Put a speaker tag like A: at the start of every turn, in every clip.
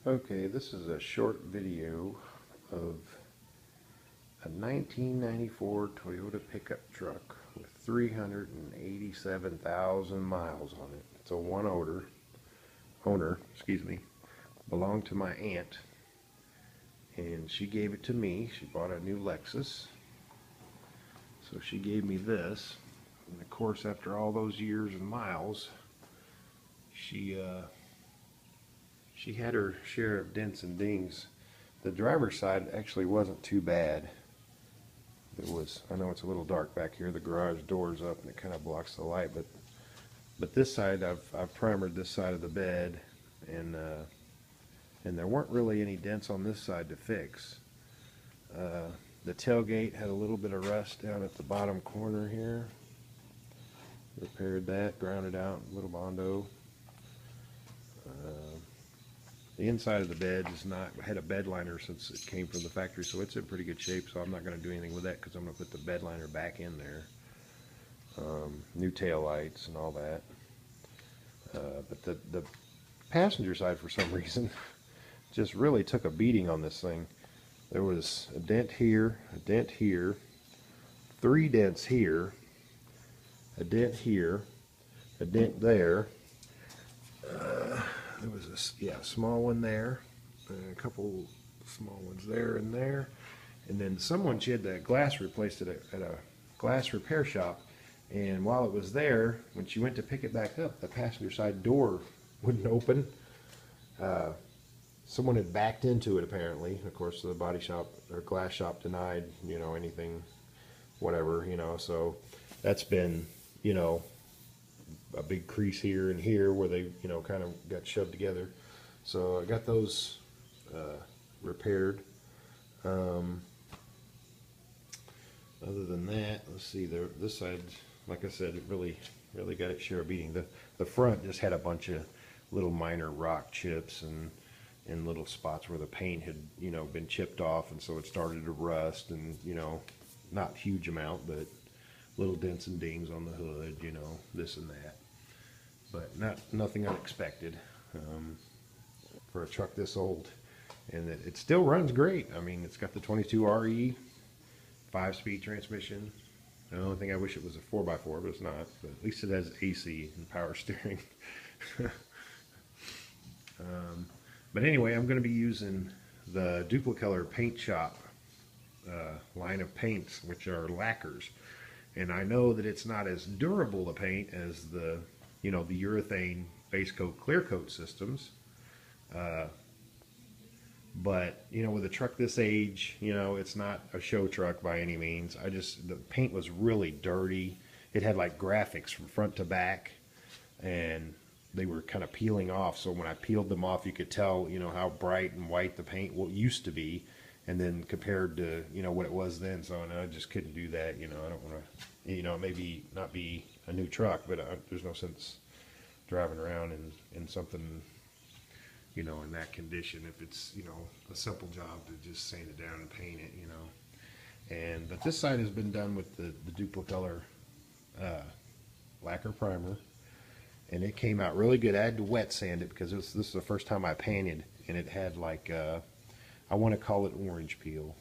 A: Okay, this is a short video of a 1994 Toyota pickup truck with 387,000 miles on it. It's a owner, belonged to my aunt, and she gave it to me. She bought a new Lexus, so she gave me this. And of course, after all those years and miles, she had her share of dents and dings. The driver's side actually wasn't too bad. I know it's a little dark back here. The garage door's up and it kind of blocks the light, but this side, I've primered this side of the bed, and there weren't really any dents on this side to fix. The tailgate had a little bit of rust down at the bottom corner here. Repaired that, grounded out, little Bondo. The inside of the bed had a bed liner since it came from the factory, so it's in pretty good shape, so I'm not going to do anything with that because I'm going to put the bed liner back in there. New tail lights and all that. But the passenger side, for some reason, just really took a beating on this thing. There was a dent here, 3 dents here, a dent here, a dent there. There was a small one there, and a couple small ones there and there, and then she had the glass replaced at a glass repair shop, and while it was there, when she went to pick it back up, the passenger side door wouldn't open. Someone had backed into it apparently. Of course, the body shop or glass shop denied, anything, whatever, so that's been, a big crease here and here where they, kind of got shoved together. So I got those repaired. Other than that, let's see, this side, like I said, it really got its share of beating. The front just had a bunch of little minor rock chips and little spots where the paint had, been chipped off, and so it started to rust, and, not huge amount, but little dents and dings on the hood, this and that. But nothing unexpected for a truck this old. And it still runs great. I mean, it's got the 22 RE, 5-speed transmission. The only thing I wish it was a 4x4, but it's not. But at least it has AC and power steering. But anyway, I'm going to be using the Duplicolor Paint Shop line of paints, which are lacquers. And I know that it's not as durable a paint as the urethane base coat clear coat systems. But with a truck this age, it's not a show truck by any means. The paint was really dirty. It had like graphics from front to back, and they were kind of peeling off. So when I peeled them off, you could tell, how bright and white the paint used to be, and then compared to, what it was then. So I just couldn't do that. I don't want to, maybe not be a new truck, but there's no sense driving around in something, in that condition, if it's, a simple job to just sand it down and paint it, but this side has been done with the Duplicolor lacquer primer, and it came out really good. I had to wet sand it because this is the first time I painted, and it had like I want to call it orange peel.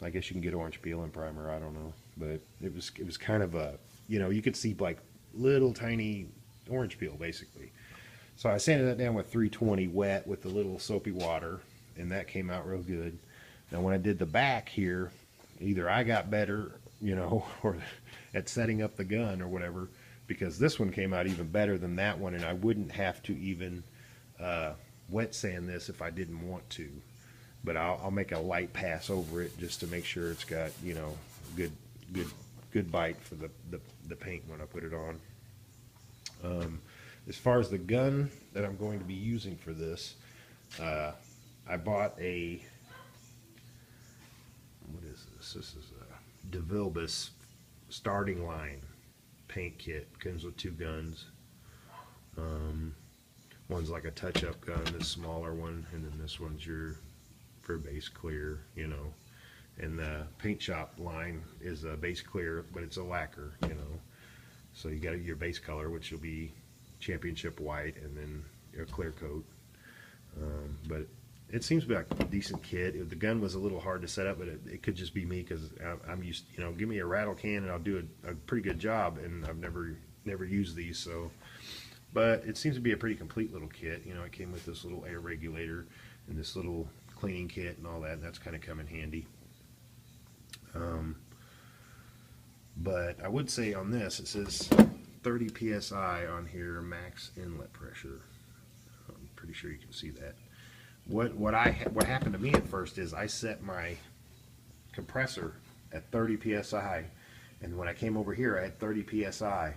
A: I guess you can get orange peel in primer, I don't know, but it was kind of a, you could see like little tiny orange peel basically. So I sanded that down with 320 wet with a little soapy water, and that came out real good. Now when I did the back here, either I got better, or at setting up the gun or whatever, because this one came out even better than that one, and I wouldn't have to even wet sand this if I didn't want to. But I'll make a light pass over it just to make sure it's got, good bite for the paint when I put it on. As far as the gun that I'm going to be using for this, I bought what is this? This is a devilbiss starting line paint kit. Comes with 2 guns. One's like a touch-up gun, this smaller one, and then this one's for base clear, And the paint shop line is a base clear, but it's a lacquer, So you got your base color, which will be championship white, and then a clear coat. But it seems to be like a decent kit. The gun was a little hard to set up, but it could just be me because I'm used, you know, give me a rattle can and I'll do a pretty good job, and I've never used these, so. But it seems to be a pretty complete little kit. You know, it came with this little air regulator and this little cleaning kit and all that, and that's kind of come in handy. But I would say on this, it says 30 psi on here, max inlet pressure. I'm pretty sure you can see that. What happened to me at first is I set my compressor at 30 psi, and when I came over here, I had 30 psi.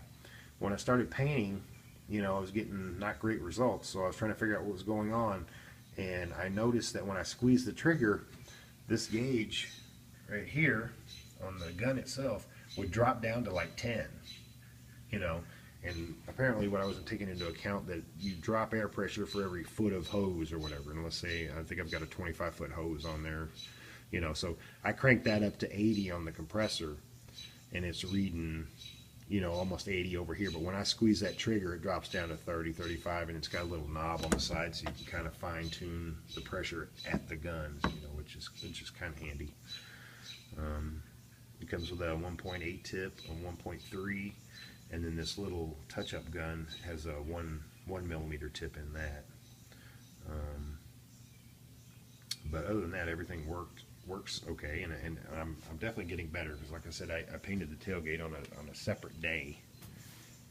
A: When I started painting, you know, I was getting not great results, so I was trying to figure out what was going on, and I noticed that when I squeezed the trigger, this gauge right here on the gun itself would drop down to like 10, you know. And apparently what I wasn't taking into account, that you drop air pressure for every foot of hose or whatever. And let's say, I think I've got a 25-foot hose on there, you know, so I cranked that up to 80 on the compressor, and it's reading, you know, almost 80 over here. But when I squeeze that trigger, it drops down to 30, 35, and it's got a little knob on the side, so you can kind of fine tune the pressure at the guns, you know, which is kind of handy. It comes with a 1.8 tip, a 1.3, and then this little touch-up gun has a 1 millimeter tip in that. But other than that, everything works okay, and I'm definitely getting better, because like I said, I painted the tailgate on a separate day,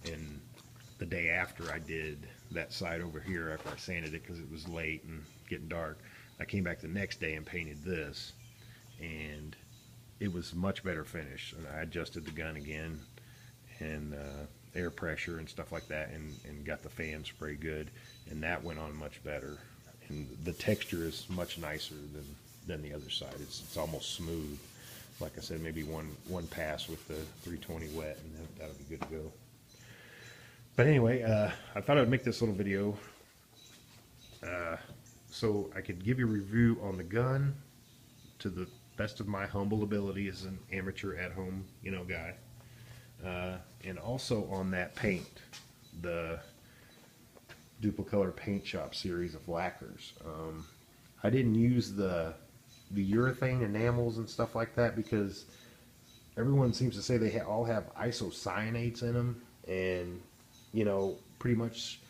A: and the day after I did that side over here, after I sanded it because it was late and getting dark, I came back the next day and painted this, and it was much better finish. And I adjusted the gun again, and air pressure and stuff like that, and got the fan spray good, and that went on much better. And the texture is much nicer than the other side. It's almost smooth. Like I said, maybe one pass with the 320 wet, and that'll be good to go. But anyway, I thought I'd make this little video so I could give you a review on the gun to the best of my humble ability as an amateur at-home, you know, guy. And also on that paint, the Duplicolor Paint Shop series of lacquers. I didn't use the urethane enamels and stuff like that, because everyone seems to say they all have isocyanates in them, and you know, pretty much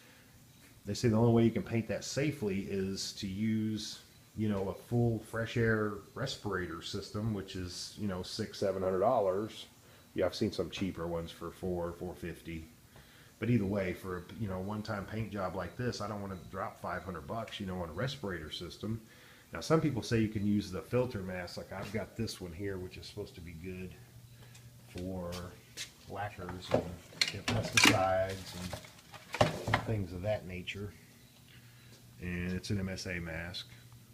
A: they say the only way you can paint that safely is to use, you know, a full fresh air respirator system, which is, you know, $600-700. Yeah, I've seen some cheaper ones for $450. But either way, for a, you know, one-time paint job like this, I don't want to drop $500, you know, on a respirator system. Now, some people say you can use the filter mask, like I've got this one here, which is supposed to be good for lacquers and, you know, pesticides and things of that nature. And it's an MSA mask,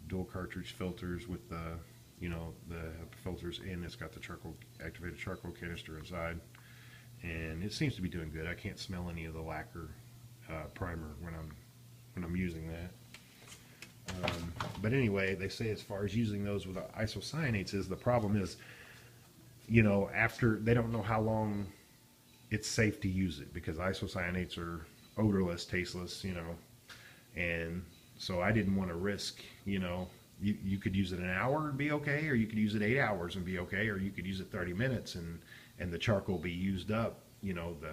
A: dual cartridge filters with the, you know, the filters in. It's got the charcoal, activated charcoal canister inside, and it seems to be doing good. I can't smell any of the lacquer primer when I'm using that. But anyway, they say as far as using those with isocyanates is, the problem is, you know, after, they don't know how long it's safe to use it, because isocyanates are odorless, tasteless, you know, and so I didn't want to risk, you know, you could use it an hour and be okay, or you could use it 8 hours and be okay, or you could use it 30 minutes and the charcoal be used up, you know, the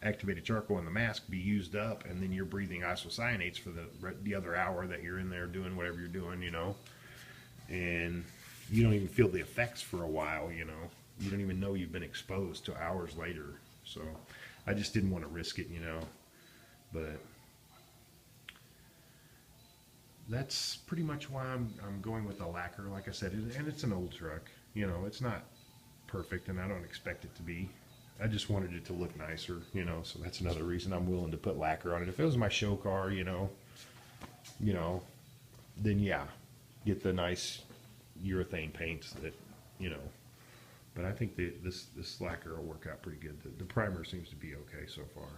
A: activated charcoal in the mask be used up, and then you're breathing isocyanates for the other hour that you're in there doing whatever you're doing, you know, and you don't even feel the effects for a while, you know. You don't even know you've been exposed till hours later. So I just didn't want to risk it, you know. But that's pretty much why I'm going with the lacquer, like I said, and it's an old truck, you know, it's not perfect, and I don't expect it to be. I just wanted it to look nicer, you know, so that's another reason I'm willing to put lacquer on it. If it was my show car, you know, then yeah, get the nice urethane paints that, you know. But I think this lacquer will work out pretty good. The primer seems to be okay so far.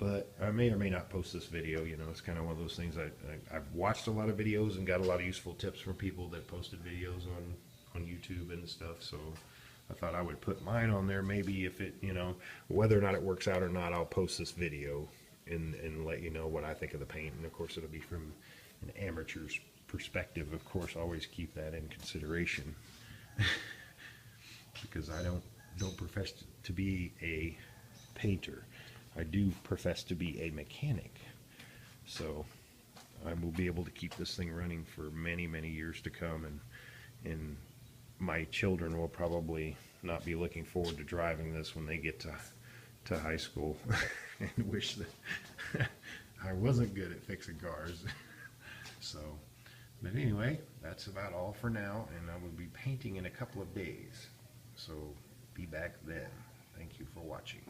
A: But I may or may not post this video, you know, it's kind of one of those things. I've watched a lot of videos and got a lot of useful tips from people that posted videos on YouTube and stuff, so I thought I would put mine on there. Maybe if it, you know, whether or not it works out or not, I'll post this video and let you know what I think of the paint. And of course, it'll be from an amateur's perspective. Of course, always keep that in consideration because I don't profess to be a painter. I do profess to be a mechanic. So I will be able to keep this thing running for many, many years to come, and my children will probably not be looking forward to driving this when they get to high school and wish that I wasn't good at fixing cars. So, but anyway, that's about all for now, and I will be painting in a couple of days. So be back then. Thank you for watching.